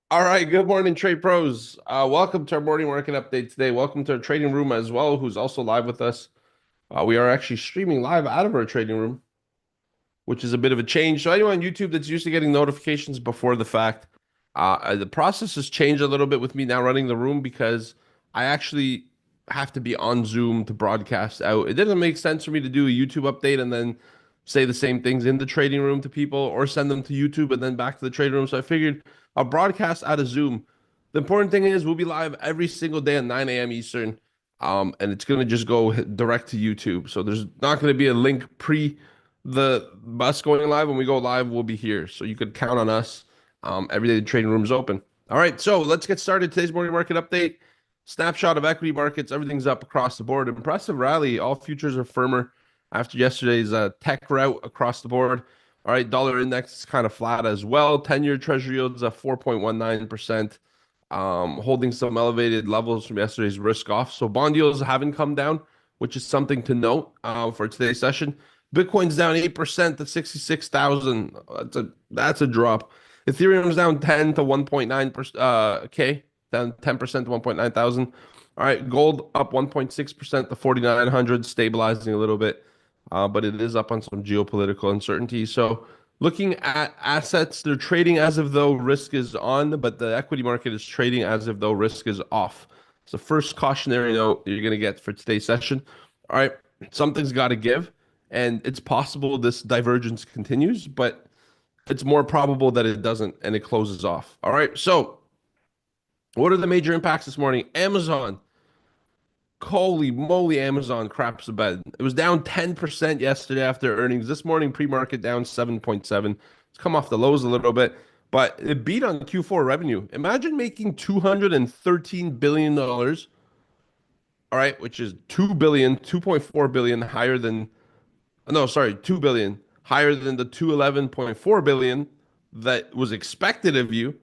All right, good morning, trade pros. Welcome to our morning market update today. Welcome to our trading room as well, who's also live with us. We are actually streaming live out of our trading room, which is a bit of a change. So anyone on YouTube that's used to getting notifications before the fact, the process has changed a little bit with me now running the room because I actually have to be on Zoom to broadcast out. It doesn't make sense for me to do a YouTube update and then say the same things in the trading room to people or send them to YouTube and then back to the trading room. So I figured I'll broadcast out of Zoom. The important thing is we'll be live every single day at 9 a.m. Eastern. And it's going to just go direct to YouTube. So there's not going to be a link pre the bus going live. When we go live, we'll be here. So you could count on us. Every day the trading room is open. All right, so let's get started. Today's morning market update. Snapshot of equity markets. Everything's up across the board. Impressive rally. All futures are firmer after yesterday's tech rout across the board. All right, dollar index is kind of flat as well. 10-year treasury yields at 4.19%, holding some elevated levels from yesterday's risk off. So bond yields haven't come down, which is something to note for today's session. Bitcoin's down 8% to 66,000. That's a drop. Ethereum's down 10 to 1.9% K, down 10% to 1.9 thousand. All right, gold up 1.6% to 4,900, stabilizing a little bit, but it is up on some geopolitical uncertainty. So looking at assets, they're trading as if though risk is on, but the equity market is trading as if though risk is off. It's the first cautionary note you're going to get for today's session. All right, something's got to give, and it's possible this divergence continues, but it's more probable that it doesn't and it closes off. All right, so what are the major impacts this morning? Amazon. Holy moly, Amazon craps the bed. It was down 10% yesterday after earnings. This morning, pre-market down 7.7. It's come off the lows a little bit, but it beat on Q4 revenue. Imagine making $213 billion, all right, which is 2 billion, 2.4 billion higher than, no, sorry, 2 billion higher than the 211.4 billion that was expected of you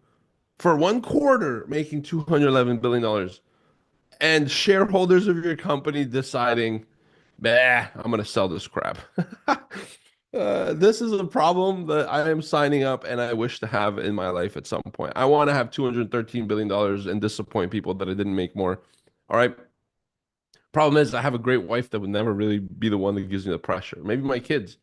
for one quarter, making $211 billion. And shareholders of your company deciding, bah, I'm going to sell this crap. This is a problem that I am signing up and I wish to have in my life at some point. I want to have $213 billion and disappoint people that I didn't make more. All right. Problem is, I have a great wife that would never really be the one that gives me the pressure. Maybe my kids.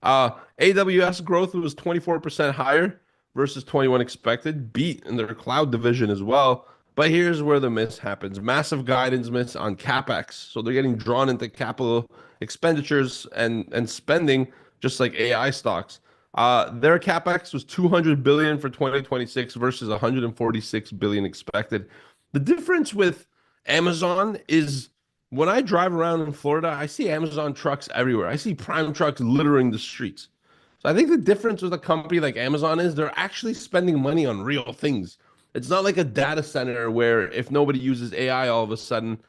AWS growth was 24% higher versus 21 expected, beat in their cloud division as well. But here's where the miss happens. Massive guidance miss on CapEx. So they're getting drawn into capital expenditures and spending just like AI stocks. Their CapEx was 200 billion for 2026 versus 146 billion expected. The difference with Amazon is when I drive around in Florida, I see Amazon trucks everywhere. I see Prime trucks littering the streets. So I think the difference with a company like Amazon is they're actually spending money on real things. It's not like a data center where if nobody uses AI, all of a sudden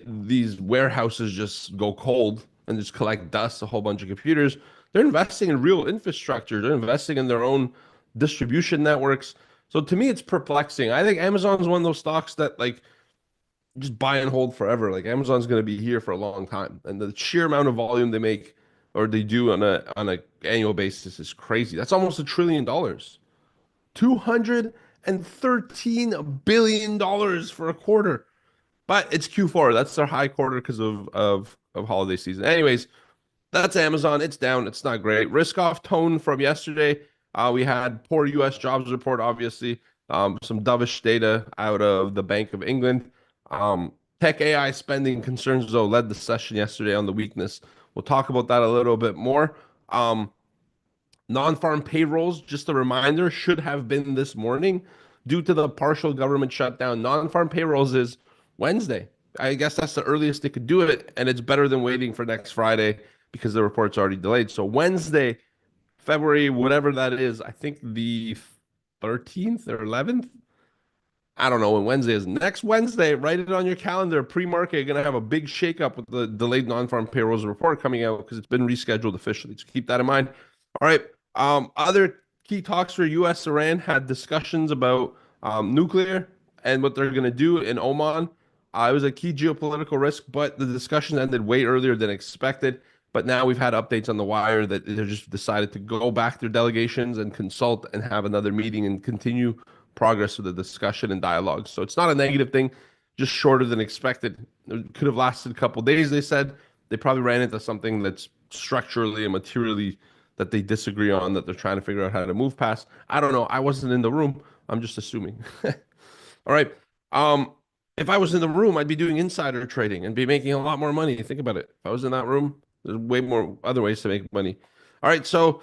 these warehouses just go cold and just collect dust, a whole bunch of computers. They're investing in real infrastructure. They're investing in their own distribution networks. So to me, it's perplexing. I think Amazon is one of those stocks that like just buy and hold forever. Like Amazon's going to be here for a long time, and the sheer amount of volume they make or they do on a annual basis is crazy. That's almost $1 trillion, $213 billion for a quarter. But it's Q4. That's their high quarter because of holiday season. Anyways, that's Amazon. It's down. It's not great. Risk off tone from yesterday. We had poor U.S. jobs report, obviously. Some dovish data out of the Bank of England. Tech AI spending concerns, though, led the session yesterday on the weakness. We'll talk about that a little bit more. Non-farm payrolls, just a reminder, should have been this morning due to the partial government shutdown. Non-farm payrolls is Wednesday. I guess that's the earliest they could do it, and it's better than waiting for next Friday because the report's already delayed. So Wednesday, February, whatever that is, I think the 13th or 11th. I don't know when Wednesday is. Next Wednesday, write it on your calendar. Pre-market, you're going to have a big shakeup with the delayed non-farm payrolls report coming out because it's been rescheduled officially. So keep that in mind. All right. Other key talks for U.S. Iran had discussions about nuclear and what they're going to do in Oman. It was a key geopolitical risk, but the discussion ended way earlier than expected. But now we've had updates on the wire that they just decided to go back their delegations and consult and have another meeting and continue progress with the discussion and dialogue. So it's not a negative thing, just shorter than expected. It could have lasted a couple days, they said. They probably ran into something that's structurally and materially that they disagree on, that they're trying to figure out how to move past. I don't know. I wasn't in the room. I'm just assuming. All right. Um, if I was in the room, I'd be doing insider trading and be making a lot more money. Think about it. If I was in that room, there's way more other ways to make money. All right. So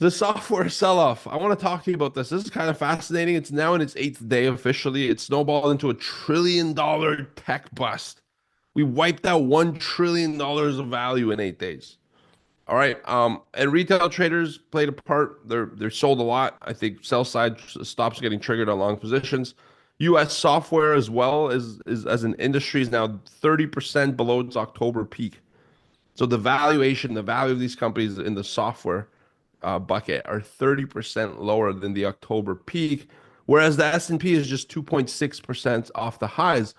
the software sell-off. I want to talk to you about this. This is kind of fascinating. It's now in its eighth day officially. It snowballed into $1 trillion tech bust. We wiped out $1 trillion of value in 8 days. All right. And retail traders played a part. They're sold a lot. I think sell side stops getting triggered on long positions. U.S. software as well is as an industry is now 30% below its October peak. So the valuation, the value of these companies in the software bucket are 30% lower than the October peak, whereas the S&P is just 2.6% off the highs.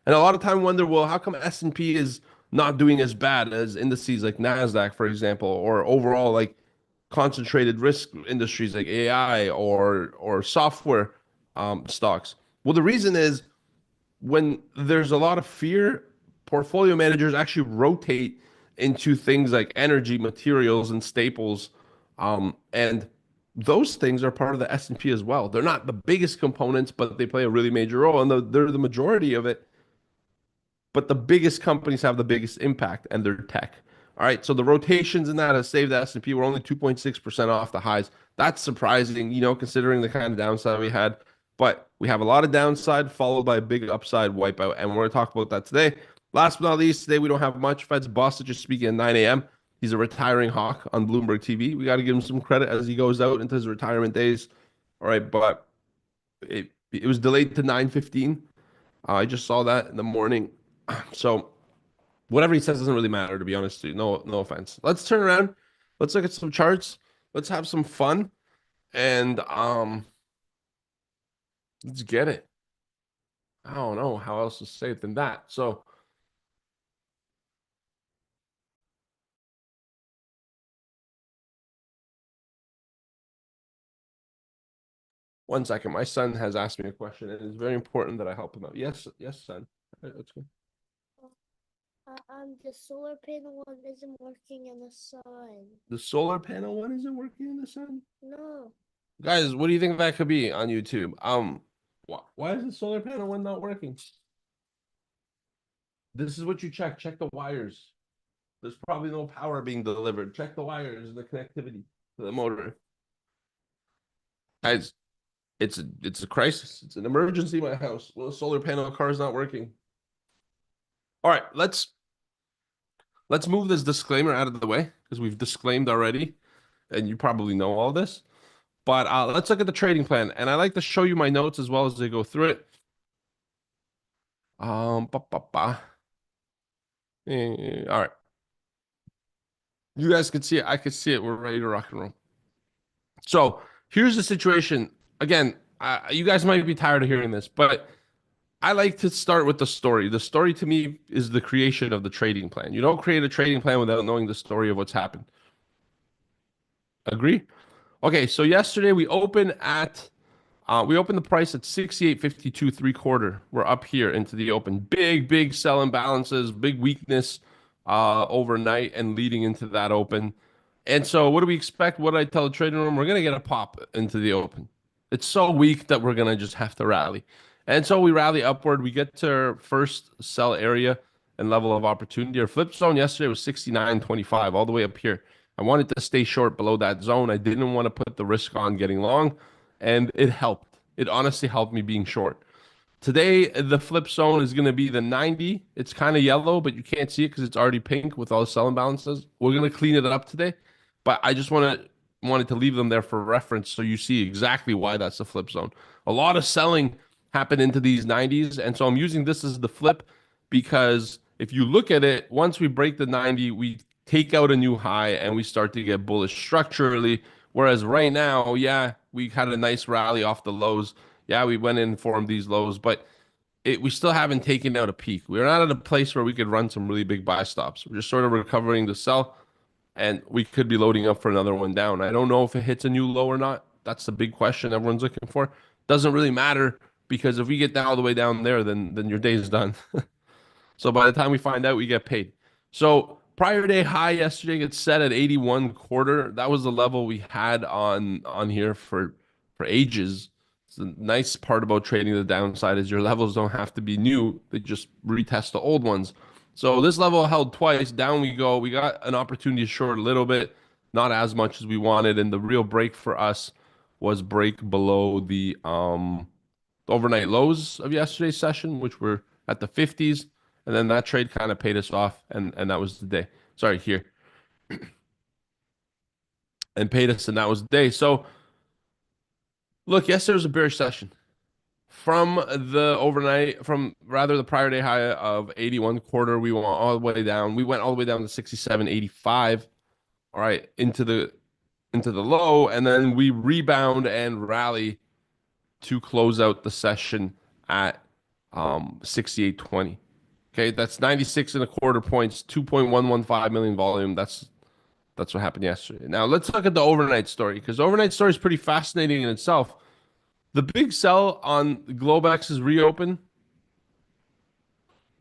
And a lot of time wonder, well, how come S&P is not doing as bad as indices like Nasdaq, for example, or overall like concentrated risk industries like AI or software stocks? Well, the reason is when there's a lot of fear, portfolio managers actually rotate into things like energy, materials, and staples, and those things are part of the S&P as well. They're not the biggest components, but they play a really major role, and they're the majority of it, but the biggest companies have the biggest impact, and they're tech. All right, so the rotations in that has saved the S&P. We're only 2.6% off the highs. That's surprising, considering the kind of downside we had. But we have a lot of downside followed by a big upside wipeout, and we're going to talk about that today. Last but not least, today we don't have much. Fed's boss is just speaking at 9 a.m. He's a retiring hawk on Bloomberg TV. We got to give him some credit as he goes out into his retirement days. All right, but it was delayed to 9:15. I just saw that in the morning. So whatever he says doesn't really matter, to be honest with you. No offense. Let's turn around. Let's look at some charts. Let's have some fun. And let's get it. I don't know how else to say it than that. So one second. My son has asked me a question, and it's very important that I help him out. Yes, son. Let's go. The solar panel one isn't working in the sun. The solar panel one isn't working in the sun? No. Guys, what do you think that could be on YouTube? Why is the solar panel one not working? This is what you check. Check the wires. There's probably no power being delivered. Check the wires and the connectivity to the motor. Guys, it's a crisis. It's an emergency in my house. Well, the solar panel car is not working. All right, let's move this disclaimer out of the way because we've disclaimed already, and you probably know all this. But let's look at the trading plan, and I like to show you my notes as well as they go through it. All right. You guys can see it. I can see it. We're ready to rock and roll. So here's the situation. Again, you guys might be tired of hearing this, but I like to start with the story. The story to me is the creation of the trading plan. You don't create a trading plan without knowing the story of what's happened. Agree? Okay, so yesterday we opened the price at 68.52 3/4. We're up here into the open. Big sell imbalances, big weakness overnight and leading into that open. And so what do we expect? What did I tell the trading room? We're gonna get a pop into the open. It's so weak that we're gonna just have to rally. And so we rally upward. We get to our first sell area and level of opportunity. Our flip zone yesterday was 69.25, all the way up here. I wanted to stay short below that zone. I didn't want to put the risk on getting long, and it helped. It honestly helped me being short. Today, the flip zone is going to be the 90. It's kind of yellow, but you can't see it because it's already pink with all the sell imbalances. We're going to clean it up today, but I just wanted to leave them there for reference so you see exactly why that's the flip zone. A lot of selling happened into these 90s, and so I'm using this as the flip because if you look at it, once we break the 90, we take out a new high and we start to get bullish structurally. Whereas right now, yeah, we had a nice rally off the lows. Yeah, we went in and formed these lows, but we still haven't taken out a peak. We're not at a place where we could run some really big buy stops. We're just sort of recovering the sell, and we could be loading up for another one down. I don't know if it hits a new low or not. That's the big question everyone's looking for. doesn't really matter because if we get down all the way down there, then your day is done. So by the time we find out, we get paid. So prior day high yesterday gets set at 81 quarter. That was the level we had on here for ages. It's the nice part about trading the downside is your levels don't have to be new. They just retest the old ones. So this level held twice. Down we go. We got an opportunity to short a little bit, not as much as we wanted. And the real break for us was break below the overnight lows of yesterday's session, which were at the 50s. And then that trade kind of paid us off, and that was the day. Sorry, here. And paid us, and that was the day. So look, yesterday was a bearish session. From the overnight, from rather the prior day high of 81 quarter, we went all the way down. We went all the way down to 67.85. All right, into the low, and then we rebound and rally to close out the session at 68.20. Okay, that's 96 and a quarter points, 2.115 million volume. That's what happened yesterday. Now let's look at the overnight story because the overnight story is pretty fascinating in itself. The big sell on Globex is reopen.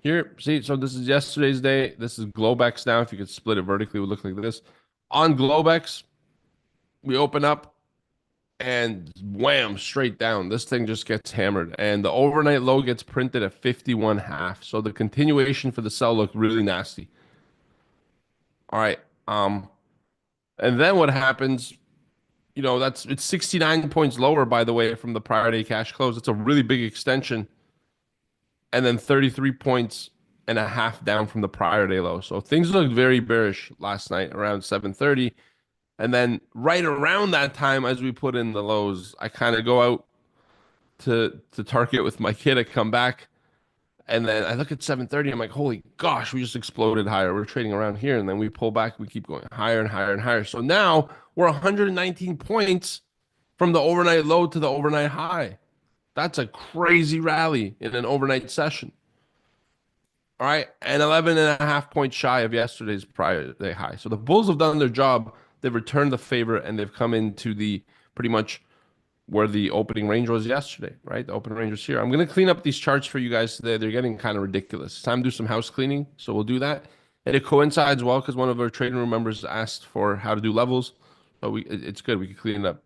Here, see, so this is yesterday's day. This is Globex now. If you could split it vertically, it would look like this. On Globex, we open up and wham, straight down. This thing just gets hammered. And the overnight low gets printed at 51.5. So the continuation for the sell looked really nasty. All right. And then what happens, it's 69 points lower, by the way, from the prior day cash close. It's a really big extension. And then 33 points and a half down from the prior day low. So things looked very bearish last night around 7:30. And then right around that time, as we put in the lows, I kind of go out to Target with my kid. I come back, and then I look at 7:30. I'm like, holy gosh, we just exploded higher. We're trading around here, and then we pull back. We keep going higher and higher and higher. So now we're 119 points from the overnight low to the overnight high. That's a crazy rally in an overnight session. All right, and 11 and a half points shy of yesterday's prior day high. So the bulls have done their job. They've returned the favor, and they've come into the pretty much where the opening range was yesterday, right? The opening range was here. I'm going to clean up these charts for you guys today. They're getting kind of ridiculous. It's time to do some house cleaning, so we'll do that. And it coincides well because one of our trading room members asked for how to do levels. So it's good. We can clean it up.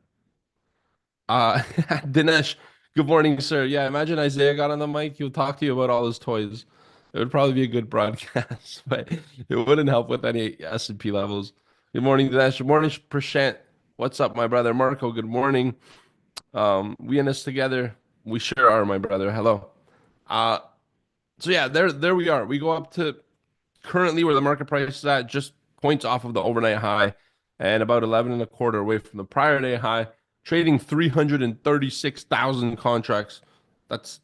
Dinesh, good morning, sir. Yeah, imagine Isaiah got on the mic. He'll talk to you about all his toys. It would probably be a good broadcast, but it wouldn't help with any S&P levels. Good morning, Dinesh. Good morning, Prashant. What's up, my brother? Marco, good morning. We in this together. We sure are, my brother. Hello. So yeah, there we are. We go up to currently where the market price is at, just points off of the overnight high and about 11 and a quarter away from the prior day high, trading 336,000 contracts. That's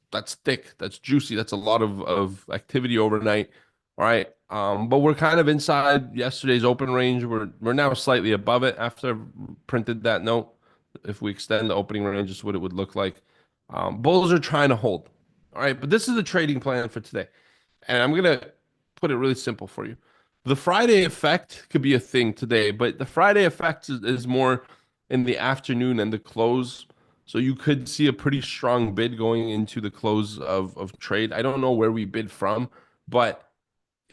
thick. That's juicy. That's a lot of activity overnight. All right. But we're kind of inside yesterday's open range. We're now slightly above it after I've printed that note. If we extend the opening range, this is what it would look like. Bulls are trying to hold. All right, but this is the trading plan for today. And I'm gonna put it really simple for you. The Friday effect could be a thing today, but the Friday effect is more in the afternoon and the close. So you could see a pretty strong bid going into the close of trade. I don't know where we bid from, but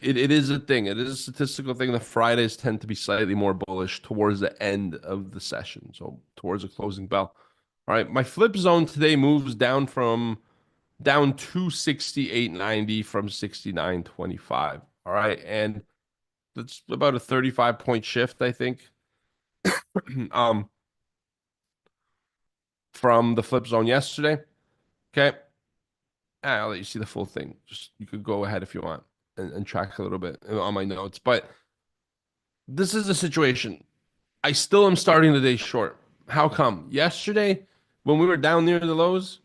it is a thing. It is a statistical thing. The Fridays tend to be slightly more bullish towards the end of the session, so towards the closing bell. All right, my flip zone today moves down to 68.90 from 69.25. All right, and that's about a 35-point shift, I think. From the flip zone yesterday. Okay. I'll let you see the full thing. Just you could go ahead if you want and track a little bit on my notes. But this is the situation. I still am starting the day short. How come? Yesterday, when we were down near the lows,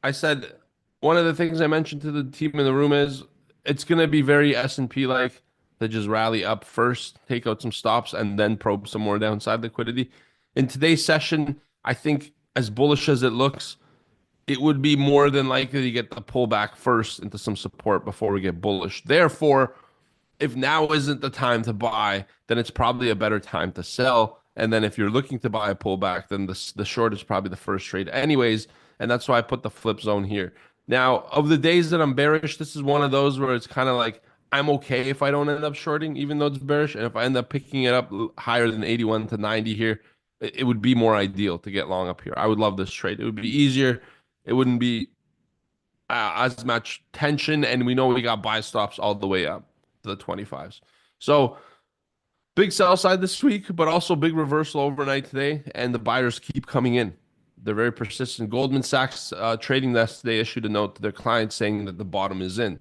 I said one of the things I mentioned to the team in the room is it's going to be very S&P like to just rally up first, take out some stops, and then probe some more downside liquidity. In today's session, I think as bullish as it looks, it would be more than likely to get the pullback first into some support before we get bullish. Therefore, if now isn't the time to buy, then it's probably a better time to sell. And then if you're looking to buy a pullback, then the short is probably the first trade anyways. and that's why I put the flip zone here. Now, of the days that I'm bearish, this is one of those where it's kind of like I'm okay if I don't end up shorting, even though it's bearish, and if I end up picking it up higher than 81 to 90 here, it would be more ideal to get long up here. I would love this trade. It would be easier. It wouldn't be as much tension, and we know we got buy stops all the way up to the 25s. So big sell side this week, but also big reversal overnight today, and the buyers keep coming in. They're very persistent. Goldman Sachs trading desk today issued a note to their clients saying that the bottom is in.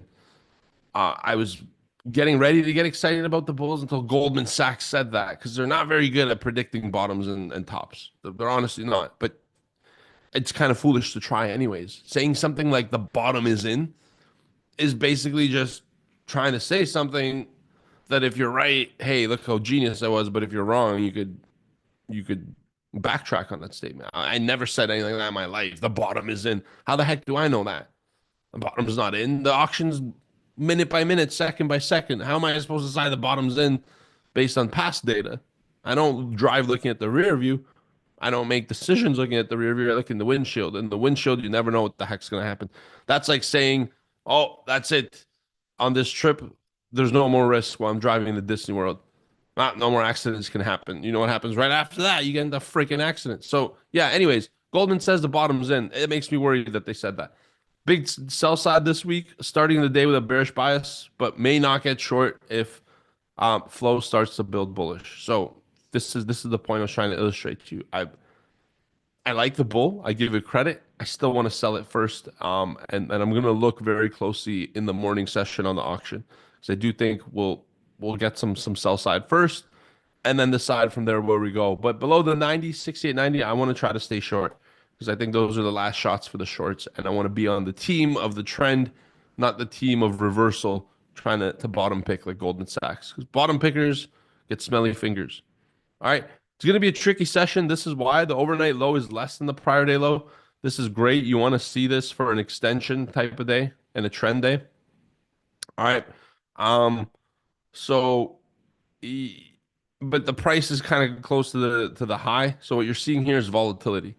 I was getting ready to get excited about the bulls until Goldman Sachs said that, because they're not very good at predicting bottoms and tops. They're honestly not. But it's kind of foolish to try anyways. Saying something like the bottom is in is basically just trying to say something that if you're right, hey, look how genius I was. But if you're wrong, you could backtrack on that statement. I never said anything like that in my life. The bottom is in. How the heck do I know that? The bottom's not in. The auction's minute by minute, second by second. How am I supposed to decide the bottom's in based on past data? I don't drive looking at the rear view. I don't make decisions looking at the rear view. I look in the windshield. In the windshield, you never know what the heck's going to happen. That's like saying, oh, that's it. On this trip, there's no more risk while I'm driving to Disney World. Not no more accidents can happen. You know what happens right after that? You get into a freaking accident. So yeah, anyways, Goldman says the bottom's in. It makes me worried that they said that. Big sell side this week, starting the day with a bearish bias, but may not get short if flow starts to build bullish. So this is the point I was trying to illustrate to you. I like the bull. I give it credit. I still want to sell it first. And I'm going to look very closely in the morning session on the auction, because I do think we'll get some sell side first and then decide from there where we go. But below the 90, 68, 90, I want to try to stay short, because I think those are the last shots for the shorts. And I want to be on the team of the trend, not the team of reversal, trying to bottom pick like Goldman Sachs. Because bottom pickers get smelly fingers. All right. It's going to be a tricky session. This is why the overnight low is less than the prior day low. This is great. You want to see this for an extension type of day and a trend day. All right. Um, so but the price is kind of close to the high. So what you're seeing here is volatility.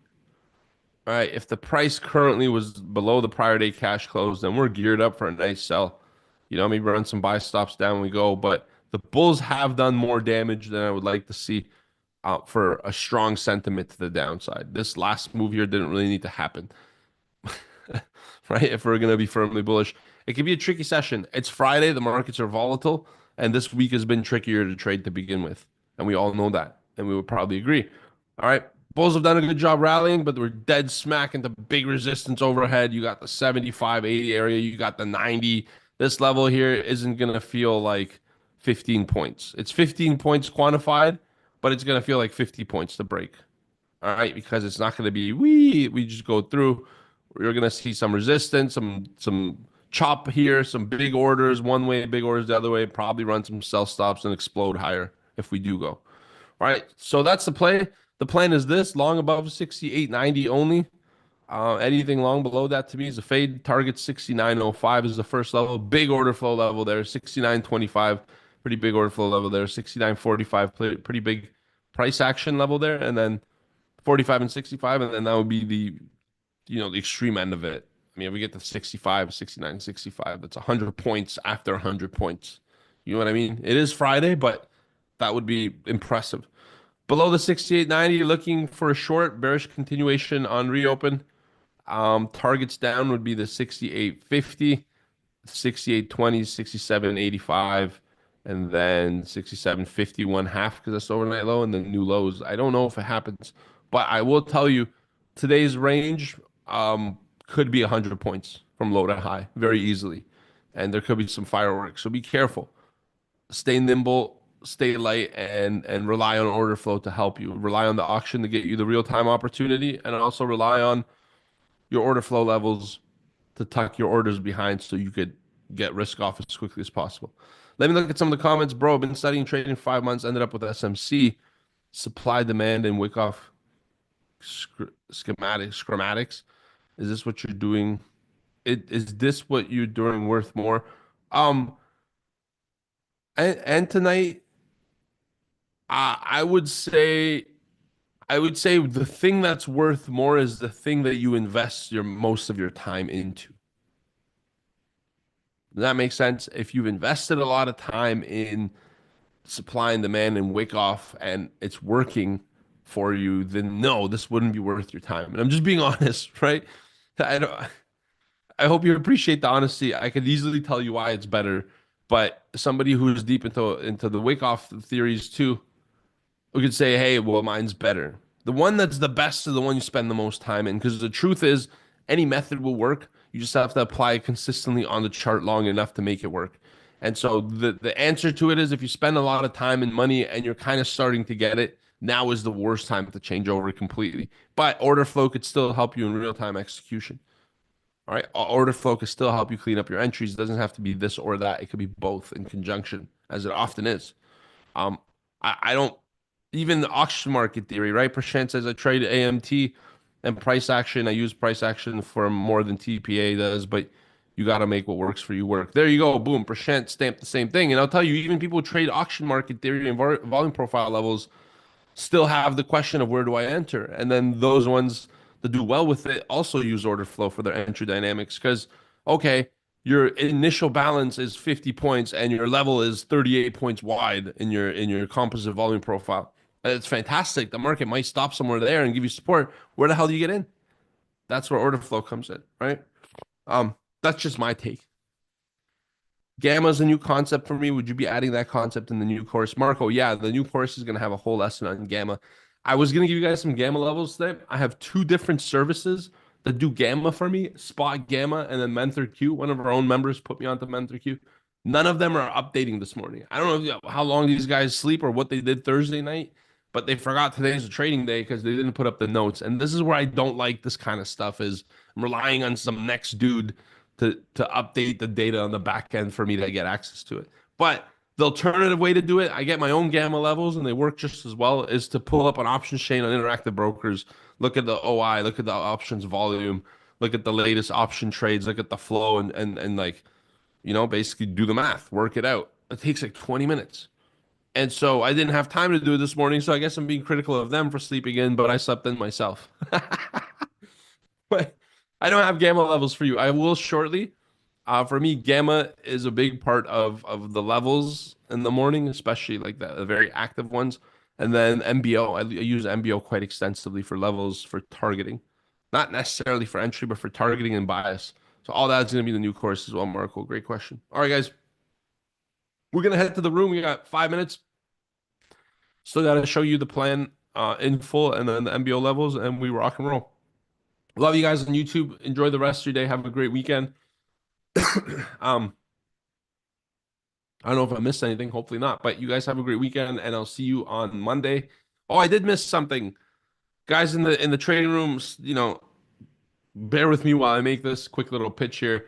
All right. If the price currently was below the prior day cash close, then we're geared up for a nice sell. Maybe run some buy stops down we go. But the bulls have done more damage than I would like to see for a strong sentiment to the downside. This last move here didn't really need to happen, right? If we're going to be firmly bullish, it could be a tricky session. It's Friday, the markets are volatile, and this week has been trickier to trade to begin with. And we all know that, and we would probably agree. All right. Bulls have done a good job rallying, but we're dead smack into big resistance overhead. You got the 75, 80 area, you got the 90. This level here isn't going to feel like 15 points. It's 15 points quantified, but it's going to feel like 50 points to break. All right, because it's not going to be we just go through. You're going to see some resistance, some chop here, some big orders one way, big orders the other way, probably run some sell stops and explode higher if we do go. All right, so that's the play. The plan is this: long above 68.90 only. Anything long below that to me is a fade. Target 69.05 is the first level. Big order flow level there. 69.25, pretty big order flow level there. 69.45, pretty big price action level there. And then 45 and 65, and then that would be the extreme end of it. I mean, if we get to 65, 69, 65, that's 100 points after 100 points. You know what I mean? It is Friday, but that would be impressive. Below the 68.90, looking for a short bearish continuation on reopen. Targets down would be the 68.50, 68.20, 67.85, and then 67.50 one half, because that's overnight low, and then new lows. I don't know if it happens, but I will tell you today's range could be 100 points from low to high very easily, and there could be some fireworks. So be careful. Stay nimble, stay light, and rely on order flow to help you. Rely on the auction to get you the real-time opportunity, and also rely on your order flow levels to tuck your orders behind so you could get risk off as quickly as possible. Let me look at some of the comments. Bro, I've been studying trading 5 months, ended up with SMC, supply, demand, and Wyckoff schematics. Is this what you're doing? Is this what you're doing worth more? Um, and tonight, I would say I would say the thing that's worth more is the thing that you invest your most of your time into. Does that make sense? If you've invested a lot of time in supply and demand and wick off and it's working for you, then no, this wouldn't be worth your time. And I'm just being honest, right? I don't, I hope you appreciate the honesty. I could easily tell you why it's better, but somebody who's deep into the wick off theories too, we could say, hey, well, mine's better. The one that's the best is the one you spend the most time in, because the truth is, any method will work. You just have to apply it consistently on the chart long enough to make it work. And so the answer to it is if you spend a lot of time and money and you're kind of starting to get it, now is the worst time to change over completely. But order flow could still help you in real time execution. All right. Order flow can still help you clean up your entries. It doesn't have to be this or that. It could be both in conjunction, as it often is. Um, I don't even the auction market theory, right? Prashant says I trade AMT and price action. I use price action for more than TPA does, but you got to make what works for you work. There you go. Boom. Prashant stamped the same thing. And I'll tell you, even people who trade auction market theory and volume profile levels still have the question of where do I enter? And then those ones that do well with it also use order flow for their entry dynamics because, okay, your initial balance is 50 points and your level is 38 points wide in your composite volume profile. And it's fantastic. The market might stop somewhere there and give you support. Where the hell do you get in? That's where order flow comes in, right? That's just my take. Gamma is a new concept for me. Would you be adding that concept in the new course? Marco, yeah, the new course is going to have a whole lesson on gamma. I was going to give you guys some gamma levels today. I have two different services that do gamma for me, Spot Gamma and then Mentor Q. One of our own members put me onto Mentor Q. None of them are updating this morning. I don't know how long these guys sleep or what they did Thursday night, but they forgot today's a trading day because they didn't put up the notes. And this is where I don't like this kind of stuff is I'm relying on some next dude to update the data on the back end for me to get access to it. But the alternative way to do it, I get my own gamma levels and they work just as well, is to pull up an options chain on interactive brokers, look at the OI, look at the options volume, look at the latest option trades, look at the flow and like, basically do the math, work it out. It takes like 20 minutes. And so I didn't have time to do it this morning. So I guess I'm being critical of them for sleeping in, but I slept in myself. But I don't have gamma levels for you. I will shortly. For me, gamma is a big part of the levels in the morning, especially like the very active ones. And then MBO, I use MBO quite extensively for levels for targeting, not necessarily for entry, but for targeting and bias. So all that's going to be the new course as well, Marco. Great question. All right, guys, we're gonna head to the room. We got 5 minutes. Still got to show you the plan in full and then the MBO levels, and we rock and roll. Love you guys on YouTube. Enjoy the rest of your day. Have a great weekend. um, I don't know if I missed anything. Hopefully not. But you guys have a great weekend, and I'll see you on Monday. Oh, I did miss something, guys. In the trading rooms, bear with me while I make this quick little pitch here.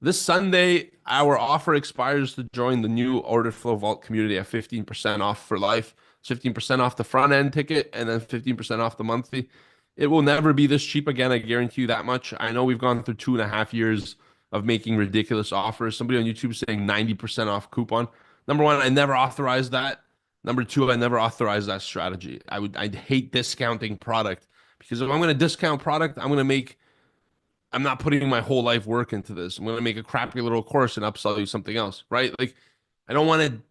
This Sunday, our offer expires to join the new Order Flow Vault community at 15% off for life. It's 15% off the front end ticket and then 15% off the monthly. It will never be this cheap again. I guarantee you that much. I know we've gone through 2.5 years of making ridiculous offers. Somebody on YouTube saying 90% off coupon. Number one, I never authorized that. Number two, I never authorized that strategy. I'd hate discounting product because if I'm going to discount product, I'm not putting my whole life work into this. I'm going to make a crappy little course and upsell you something else, right? Like, I don't want to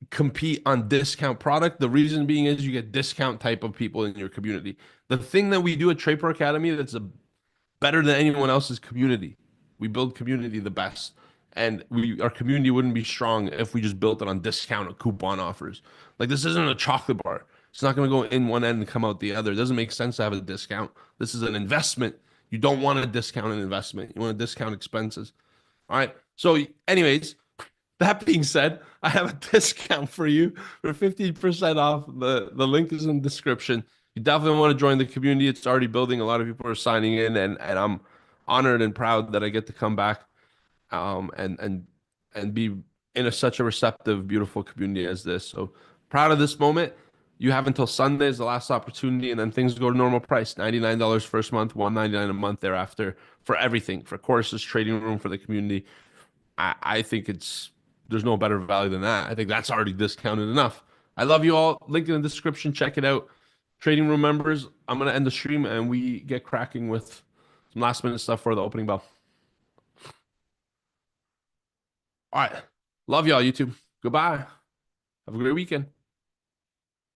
compete on discount product. The reason being is you get discount type of people in your community. The thing that we do at TradePro Academy that's better than anyone else's community. We build community the best. And our community wouldn't be strong if we just built it on discount or coupon offers. Like this isn't a chocolate bar. It's not going to go in one end and come out the other. It doesn't make sense to have a discount. This is an investment. You don't want to discount an investment. You want to discount expenses. All right. So, anyways, that being said, I have a discount for you for 15% off. The link is in the description. You definitely want to join the community. It's already building. A lot of people are signing in, and I'm honored and proud that I get to come back and be in such a receptive, beautiful community as this. So proud of this moment. You have until Sunday is the last opportunity, and then things go to normal price. $99 first month, $199 a month thereafter for everything, for courses, trading room, for the community. I think there's no better value than that. I think that's already discounted enough. I love you all. Link in the description. Check it out. Trading room members, I'm gonna end the stream and we get cracking with some last minute stuff for the opening bell. All right. Love y'all, YouTube. Goodbye. Have a great weekend.